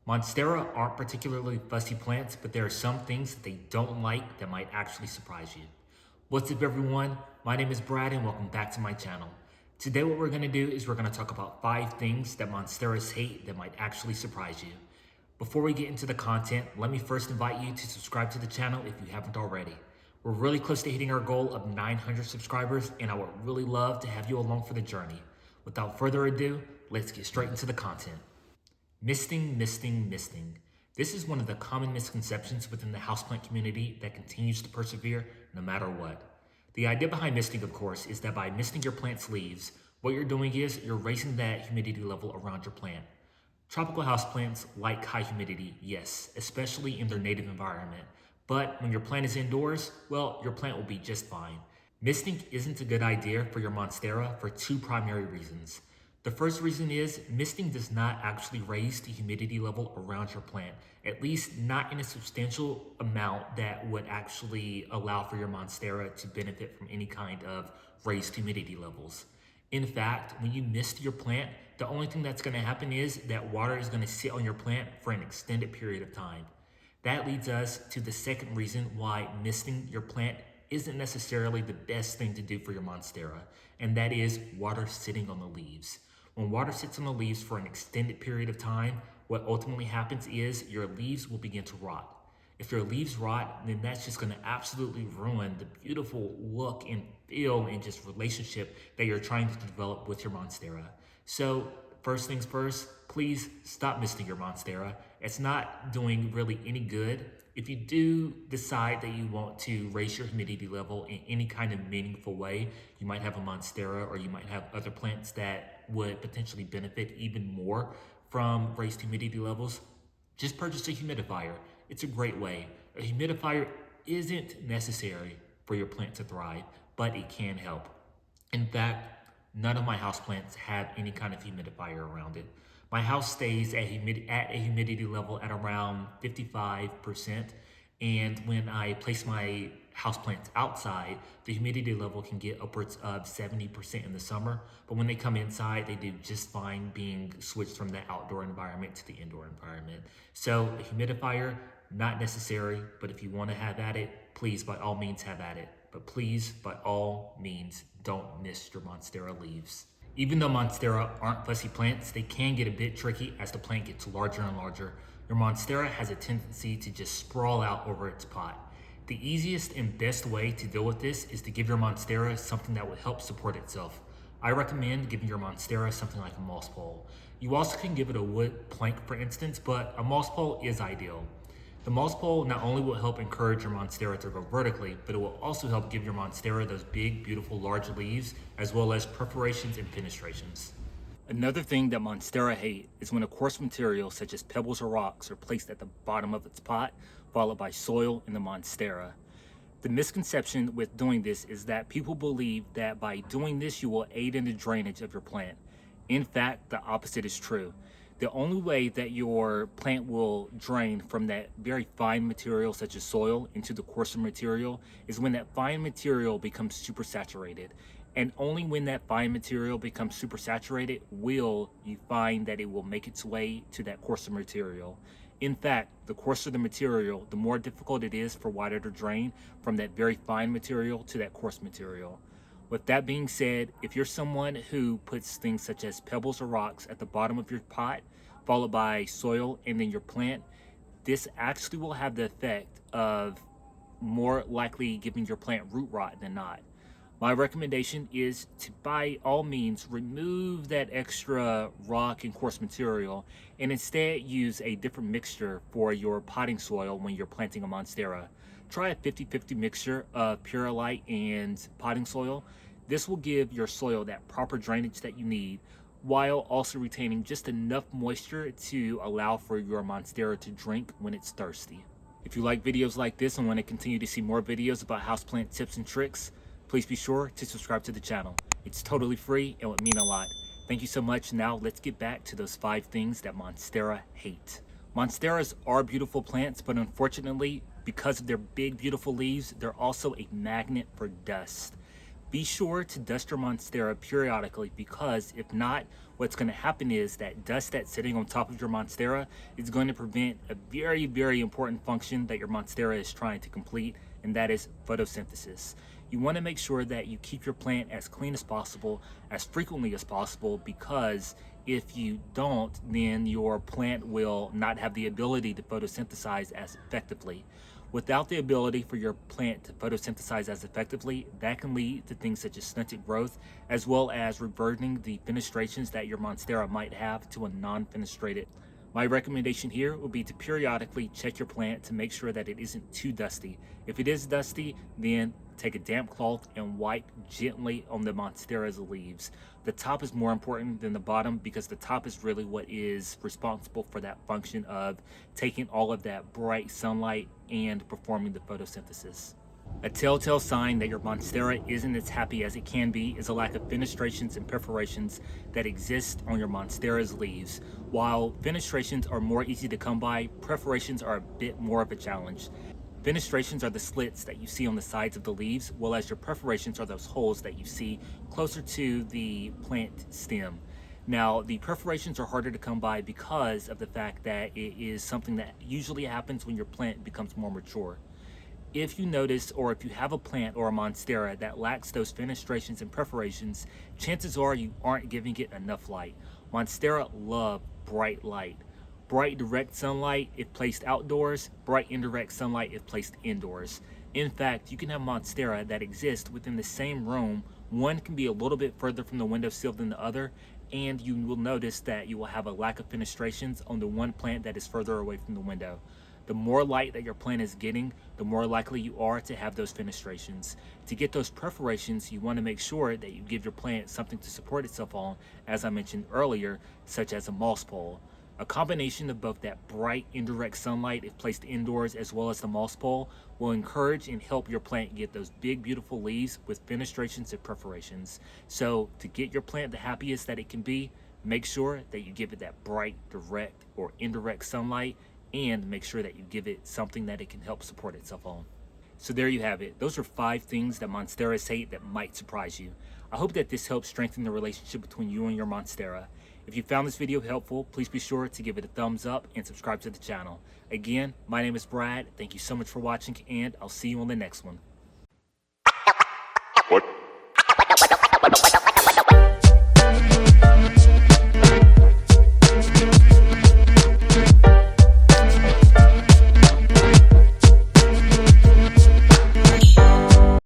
Monstera aren't particularly fussy plants, but there are some things that they don't like that might actually surprise you. What's up everyone? My name is Brad and welcome back to my channel. Today what we're going to do is we're going to talk about 5 things that Monsteras hate that might actually surprise you. Before we get into the content, let me first invite you to subscribe to the channel if you haven't already. We're really close to hitting our goal of 900 subscribers and I would really love to have you along for the journey. Without further ado, let's get straight into the content. Misting, misting, misting. This is one of the common misconceptions within the houseplant community that continues to persevere no matter what. The idea behind misting, of course, is that by misting your plant's leaves, what you're doing is you're raising that humidity level around your plant. Tropical houseplants like high humidity, yes, especially in their native environment. But when your plant is indoors, well, your plant will be just fine. Misting isn't a good idea for your Monstera for 2 primary reasons. The first reason is misting does not actually raise the humidity level around your plant, at least not in a substantial amount that would actually allow for your Monstera to benefit from any kind of raised humidity levels. In fact, when you mist your plant, the only thing that's going to happen is that water is going to sit on your plant for an extended period of time. That leads us to the second reason why misting your plant isn't necessarily the best thing to do for your Monstera, and that is water sitting on the leaves. When water sits on the leaves for an extended period of time, what ultimately happens is your leaves will begin to rot. If your leaves rot, then that's just going to absolutely ruin the beautiful look and feel and just relationship that you're trying to develop with your Monstera. So first things first, please stop misting your Monstera. It's not doing really any good. If you do decide that you want to raise your humidity level in any kind of meaningful way, you might have a Monstera or you might have other plants that would potentially benefit even more from raised humidity levels. Just purchase a humidifier. It's a great way. A humidifier isn't necessary for your plant to thrive, but it can help. In fact, none of my houseplants have any kind of humidifier around it. My house stays at a humidity level at around 55%. And when I place my houseplants outside, the humidity level can get upwards of 70% in the summer. But when they come inside, they do just fine being switched from the outdoor environment to the indoor environment. So a humidifier, not necessary, but if you want to have at it, please by all means have at it. But please, by all means, don't mist your Monstera leaves. Even though Monstera aren't fussy plants, they can get a bit tricky as the plant gets larger and larger. Your Monstera has a tendency to just sprawl out over its pot. The easiest and best way to deal with this is to give your Monstera something that would help support itself. I recommend giving your Monstera something like a moss pole. You also can give it a wood plank for instance, but a moss pole is ideal. The moss pole not only will help encourage your Monstera to grow vertically, but it will also help give your Monstera those big, beautiful, large leaves, as well as perforations and fenestrations. Another thing that Monstera hate is when a coarse material such as pebbles or rocks are placed at the bottom of its pot, followed by soil in the Monstera. The misconception with doing this is that people believe that by doing this you will aid in the drainage of your plant. In fact, the opposite is true. The only way that your plant will drain from that very fine material such as soil into the coarser material is when that fine material becomes supersaturated. And only when that fine material becomes supersaturated will you find that it will make its way to that coarser material. In fact, the coarser the material, the more difficult it is for water to drain from that very fine material to that coarse material. With that being said, if you're someone who puts things such as pebbles or rocks at the bottom of your pot, followed by soil and then your plant, this actually will have the effect of more likely giving your plant root rot than not. My recommendation is to by all means remove that extra rock and coarse material and instead use a different mixture for your potting soil when you're planting a Monstera. Try a 50-50 mixture of perlite and potting soil. This will give your soil that proper drainage that you need while also retaining just enough moisture to allow for your Monstera to drink when it's thirsty. If you like videos like this and want to continue to see more videos about houseplant tips and tricks, please be sure to subscribe to the channel. It's totally free and would mean a lot. Thank you so much. Now let's get back to those 5 things that Monstera hate. Monsteras are beautiful plants, but unfortunately, because of their big, beautiful leaves, they're also a magnet for dust. Be sure to dust your Monstera periodically, because if not, what's going to happen is that dust that's sitting on top of your Monstera is going to prevent a very, very important function that your Monstera is trying to complete, and that is photosynthesis. You want to make sure that you keep your plant as clean as possible, as frequently as possible, because if you don't, then your plant will not have the ability to photosynthesize as effectively. Without the ability for your plant to photosynthesize as effectively, that can lead to things such as stunted growth, as well as reverting the fenestrations that your Monstera might have to a non-fenestrated. My recommendation here would be to periodically check your plant to make sure that it isn't too dusty. If it is dusty, then take a damp cloth and wipe gently on the Monstera's leaves. The top is more important than the bottom, because the top is really what is responsible for that function of taking all of that bright sunlight and performing the photosynthesis. A telltale sign that your Monstera isn't as happy as it can be is a lack of fenestrations and perforations that exist on your Monstera's leaves. While fenestrations are more easy to come by, perforations are a bit more of a challenge. Fenestrations are the slits that you see on the sides of the leaves, while as your perforations are those holes that you see closer to the plant stem. Now, the perforations are harder to come by because of the fact that it is something that usually happens when your plant becomes more mature. If you notice, or if you have a plant or a Monstera that lacks those fenestrations and perforations, chances are you aren't giving it enough light. Monstera love bright light. Bright direct sunlight if placed outdoors, bright indirect sunlight if placed indoors. In fact, you can have Monstera that exist within the same room. One can be a little bit further from the windowsill than the other, and you will notice that you will have a lack of fenestrations on the one plant that is further away from the window. The more light that your plant is getting, the more likely you are to have those fenestrations. To get those perforations, you want to make sure that you give your plant something to support itself on, as I mentioned earlier, such as a moss pole. A combination of both that bright indirect sunlight if placed indoors, as well as the moss pole, will encourage and help your plant get those big beautiful leaves with fenestrations and perforations. So to get your plant the happiest that it can be, make sure that you give it that bright direct or indirect sunlight, and make sure that you give it something that it can help support itself on. So there you have it. Those are 5 things that Monsteras hate that might surprise you. I hope that this helps strengthen the relationship between you and your Monstera. If you found this video helpful, please be sure to give it a thumbs up and subscribe to the channel. Again, my name is Brad. Thank you so much for watching, and I'll see you on the next one.